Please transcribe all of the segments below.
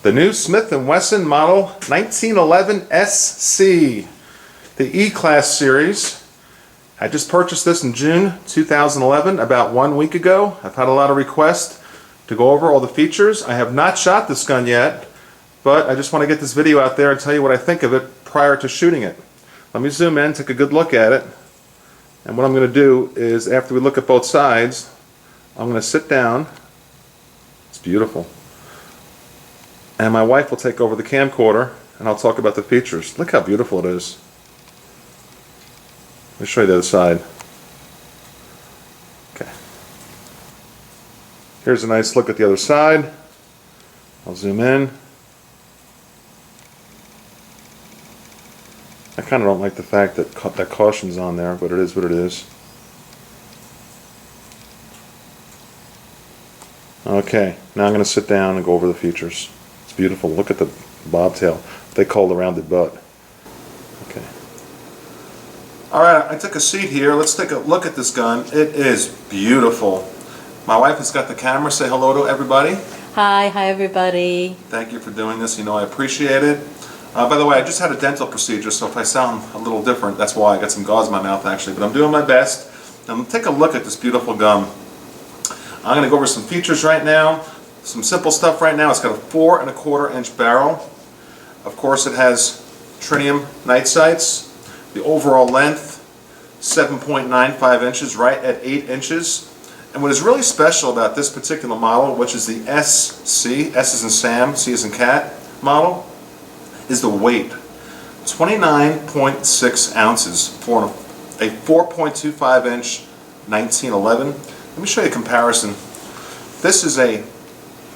The new Smith & Wesson model 1911 SC, the E-Class series. I just purchased this in June 2011, about 1 week ago. I've had a lot of requests to go over all the features. I have not shot this gun yet, but I just want to get this video out there and tell you what I think of it prior to shooting it. Let me zoom in, take a good look at it, and what I'm going to do is, after we look at both sides, I'm going to sit down. It's beautiful. And my wife will take over the camcorder and I'll talk about the features. Look how beautiful it is. Let me show you the other side. Okay. Here's a nice look at the other side. I'll zoom in. I kind of don't like the fact that that caution's on there, but it is what it is. Okay, now I'm going to sit down and go over the features. It's beautiful. Look at the bobtail. They call the rounded butt. Okay. Alright, I took a seat here. Let's take a look at this gun. It is beautiful. My wife has got the camera. Say hello to everybody. Hi everybody. Thank you for doing this. You know I appreciate it. By the way, I just had a dental procedure, so if I sound a little different, that's why. I got some gauze in my mouth actually, but I'm doing my best. Take a look at this beautiful gun. I'm going to go over some features right now, some simple stuff right now. It's got a 4 1/4 inch barrel. Of course, it has tritium night sights. The overall length, 7.95 inches, right at 8 inches. And what is really special about this particular model, which is the SC, S as in Sam, C as in cat model, is the weight. 29.6 ounces for a 4.25 inch 1911. Let me show you a comparison. This is a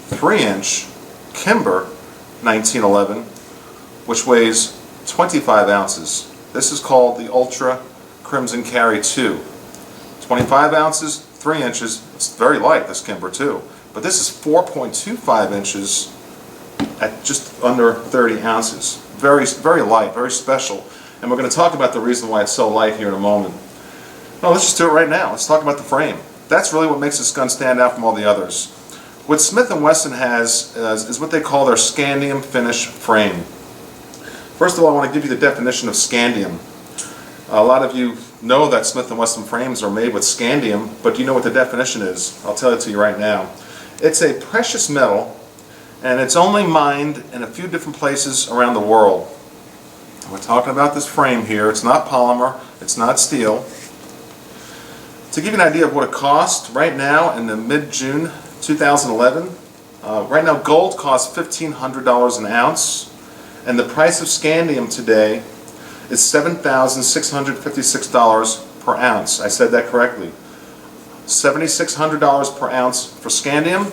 3-inch Kimber 1911, which weighs 25 ounces. This is called the Ultra Crimson Carry 2. 25 ounces, 3 inches. It's very light, this Kimber too. But this is 4.25 inches at just under 30 ounces. Very, very light, very special. And we're going to talk about the reason why it's so light here in a moment. No, let's just do it right now. Let's talk about the frame. That's really what makes this gun stand out from all the others. What Smith & Wesson has is what they call their Scandium finish frame. First of all, I want to give you the definition of Scandium. A lot of you know that Smith & Wesson frames are made with Scandium, but do you know what the definition is? I'll tell it to you right now. It's a precious metal, and it's only mined in a few different places around the world. We're talking about this frame here. It's not polymer, it's not steel. To give you an idea of what it costs, right now in the mid-June 2011, right now gold costs $1,500 an ounce, and the price of Scandium today is $7,656 per ounce. I said that correctly. $7,600 per ounce for Scandium,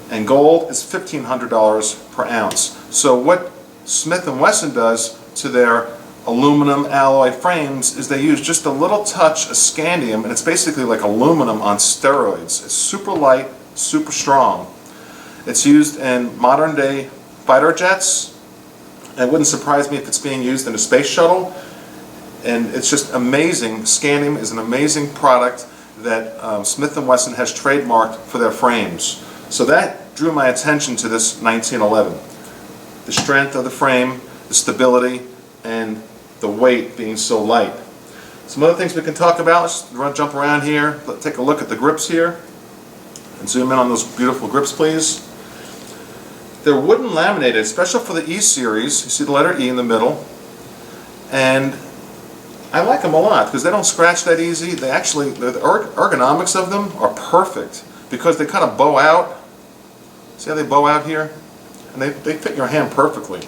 and gold is $1,500 per ounce. So what Smith & Wesson does to their aluminum alloy frames is they use just a little touch of Scandium, and it's basically like aluminum on steroids. It's super light, super strong. It's used in modern day fighter jets. It wouldn't surprise me if it's being used in a space shuttle, and it's just amazing. Scandium is an amazing product that Smith & Wesson has trademarked for their frames. So that drew my attention to this 1911. The strength of the frame, the stability, and the weight being so light. Some other things we can talk about. Let's jump around here. Let's take a look at the grips here. And zoom in on those beautiful grips, please. They're wooden laminated, special for the E series. You see the letter E in the middle. And I like them a lot because they don't scratch that easy. They actually, the ergonomics of them are perfect because they kind of bow out. See how they bow out here? And they fit your hand perfectly.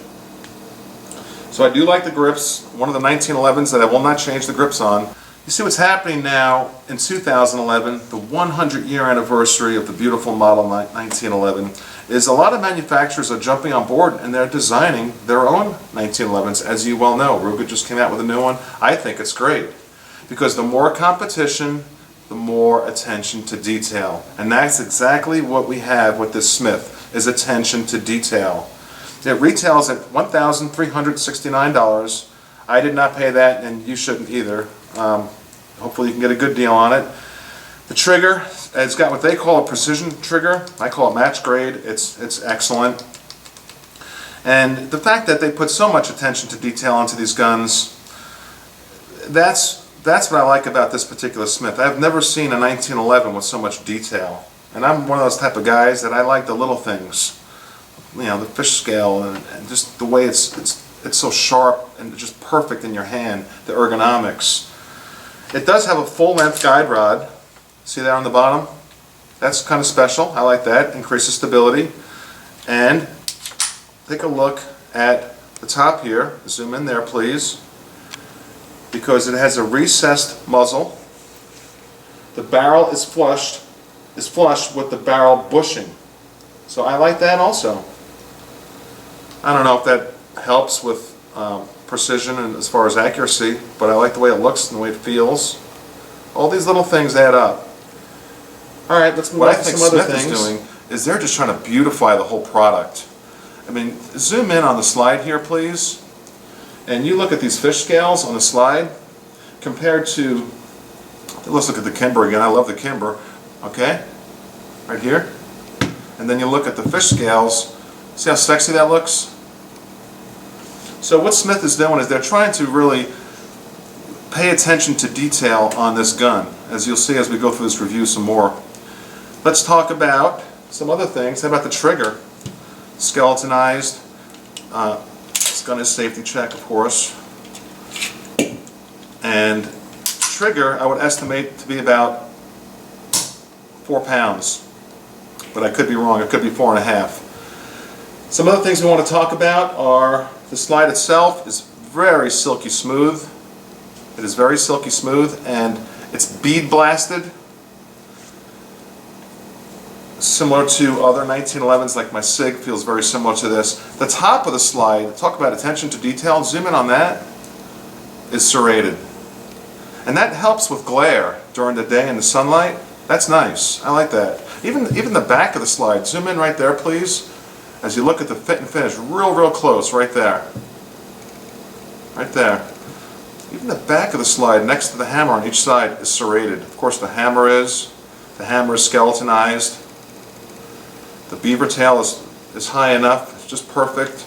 So I do like the grips. One of the 1911s that I will not change the grips on. You see what's happening now in 2011, the 100-year anniversary of the beautiful model 1911, is a lot of manufacturers are jumping on board and they're designing their own 1911s. As you well know, Ruger just came out with a new one. I think it's great because the more competition, the more attention to detail. And that's exactly what we have with this Smith, is attention to detail. It retails at $1,369. I did not pay that, and you shouldn't either. Hopefully you can get a good deal on it. The trigger, it's got what they call a precision trigger. I call it match grade. It's excellent. And the fact that they put so much attention to detail into these guns, that's what I like about this particular Smith. I've never seen a 1911 with so much detail. And I'm one of those type of guys that I like the little things. You know, the fish scale and just the way it's so sharp and just perfect in your hand, the ergonomics. It does have a full-length guide rod. See there on the bottom? That's kind of special. I like that. Increases stability. And take a look at the top here. Zoom in there, please. Because it has a recessed muzzle. The barrel is flush with the barrel bushing. So I like that also. I don't know if that helps with precision and as far as accuracy, but I like the way it looks and the way it feels. All these little things add up. All right, let's move on to some other things. What I think Smith is doing is they're just trying to beautify the whole product. I mean, zoom in on the slide here, please. And you look at these fish scales on the slide compared to, let's look at the Kimber again. I love the Kimber. Okay, right here. And then you look at the fish scales. See how sexy that looks? So what Smith is doing is they're trying to really pay attention to detail on this gun, as you'll see as we go through this review some more. Let's talk about some other things. How about the trigger? Skeletonized. This gun is safety check, of course. And trigger, I would estimate to be about 4 pounds. But I could be wrong. It could be 4.5. Some other things we want to talk about are the slide itself is very silky smooth. It is very silky smooth, and it's bead blasted, similar to other 1911s like my SIG. Feels very similar to this. The top of the slide, talk about attention to detail, zoom in on that, is serrated. And that helps with glare during the day in the sunlight. That's nice. I like that. Even the back of the slide, zoom in right there, please. As you look at the fit and finish, real close, right there. Right there. Even the back of the slide, next to the hammer on each side, is serrated. Of course, the hammer is skeletonized. The beaver tail is high enough. It's just perfect.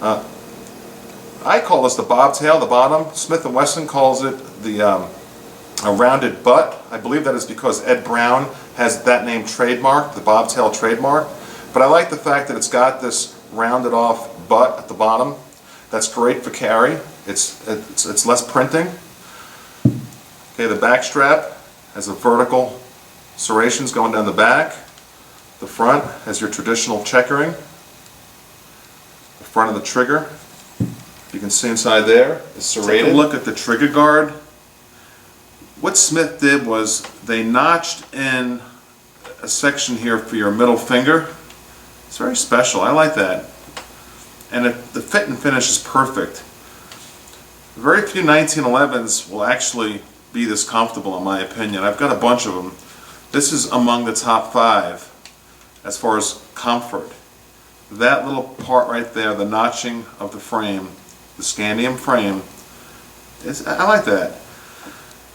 I call this the bobtail, the bottom. Smith & Wesson calls it a rounded butt. I believe that is because Ed Brown has that name trademarked, the bobtail trademark. But I like the fact that it's got this rounded off butt at the bottom. That's great for carry. It's less printing. Okay, the back strap has a vertical serrations going down the back. The front has your traditional checkering. The front of the trigger, you can see inside there, is serrated. Take a look at the trigger guard. What Smith did was they notched in a section here for your middle finger. It's very special. I like that. And the fit and finish is perfect. Very few 1911s will actually be this comfortable, in my opinion. I've got a bunch of them. This is among the top 5 as far as comfort. That little part right there, the notching of the frame, the Scandium frame, I like that.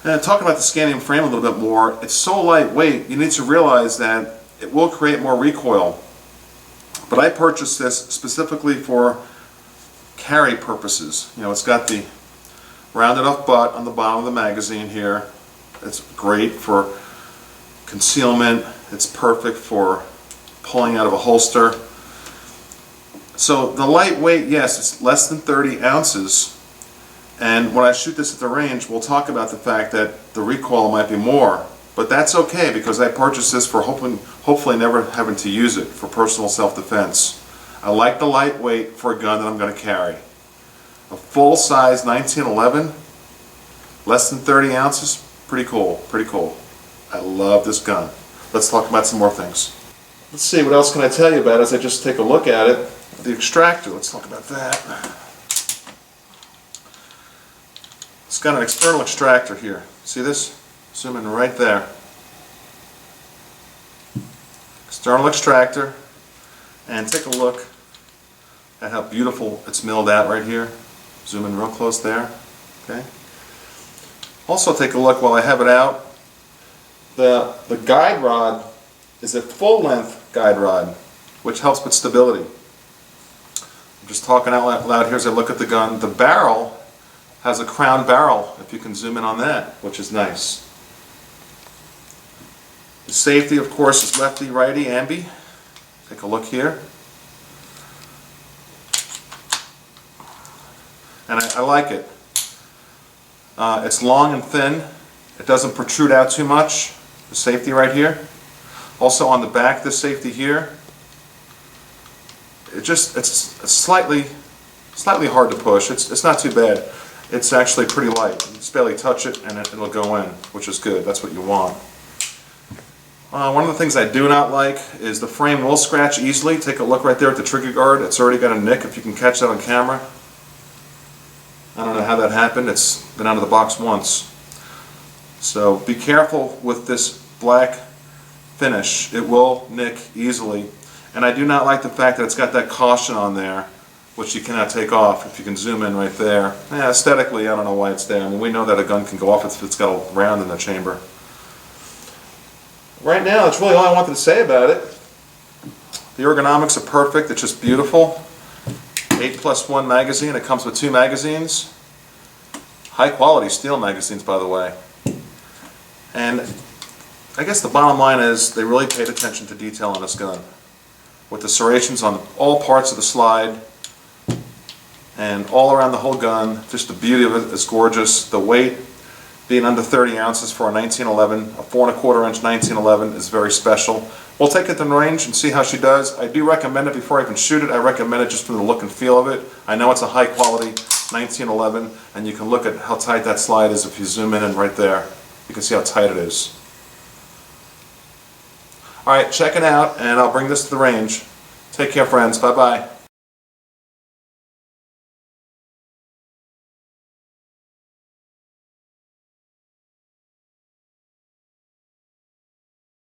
And talking about the Scandium frame a little bit more, it's so lightweight, you need to realize that it will create more recoil. But I purchased this specifically for carry purposes. You know, it's got the rounded off butt on the bottom of the magazine here. It's great for concealment. It's perfect for pulling out of a holster. So the lightweight, yes, it's less than 30 ounces. And when I shoot this at the range, we'll talk about the fact that the recoil might be more. But that's okay, because I purchased this for hopefully never having to use it for personal self-defense. I like the lightweight for a gun that I'm going to carry. A full-size 1911, less than 30 ounces, pretty cool, pretty cool. I love this gun. Let's talk about some more things. Let's see, what else can I tell you about as I just take a look at it. The Extractor, let's talk about that. It's got an external extractor here. See this? Zoom in right there. External extractor. And take a look at how beautiful it's milled out right here. Zoom in real close there. Okay. Also take a look while I have it out. The guide rod is a full-length guide rod, which helps with stability. I'm just talking out loud here as I look at the gun. The barrel has a crown barrel, if you can zoom in on that, which is nice. The safety, of course, is lefty, righty, ambi. Take a look here. And I like it. It's long and thin. It doesn't protrude out too much. The safety right here. Also on the back, this safety here. It's slightly hard to push. It's not too bad. It's actually pretty light. You just barely touch it and it'll go in, which is good. That's what you want. One of the things I do not like is the frame will scratch easily. Take a look right there at the trigger guard. It's already got a nick, if you can catch that on camera. I don't know how that happened. It's been out of the box once. So be careful with this black finish. It will nick easily. And I do not like the fact that it's got that caution on there, which you cannot take off. If you can zoom in right there. Yeah, aesthetically, I don't know why it's there. I mean, we know that a gun can go off if it's got a round in the chamber. Right now, that's really all I wanted to say about it. The ergonomics are perfect. It's just beautiful. 8+1 magazine. It comes with 2 magazines. High quality steel magazines, by the way. And I guess the bottom line is they really paid attention to detail on this gun. With the serrations on all parts of the slide and all around the whole gun. Just the beauty of it is gorgeous. The weight being under 30 ounces for a 1911, a 4¼ inch 1911 is very special. We'll take it to the range and see how she does. I do recommend it before I even shoot it. I recommend it just from the look and feel of it. I know it's a high quality 1911, and you can look at how tight that slide is if you zoom in and right there. You can see how tight it is. Alright, check it out, and I'll bring this to the range. Take care, friends. Bye-bye.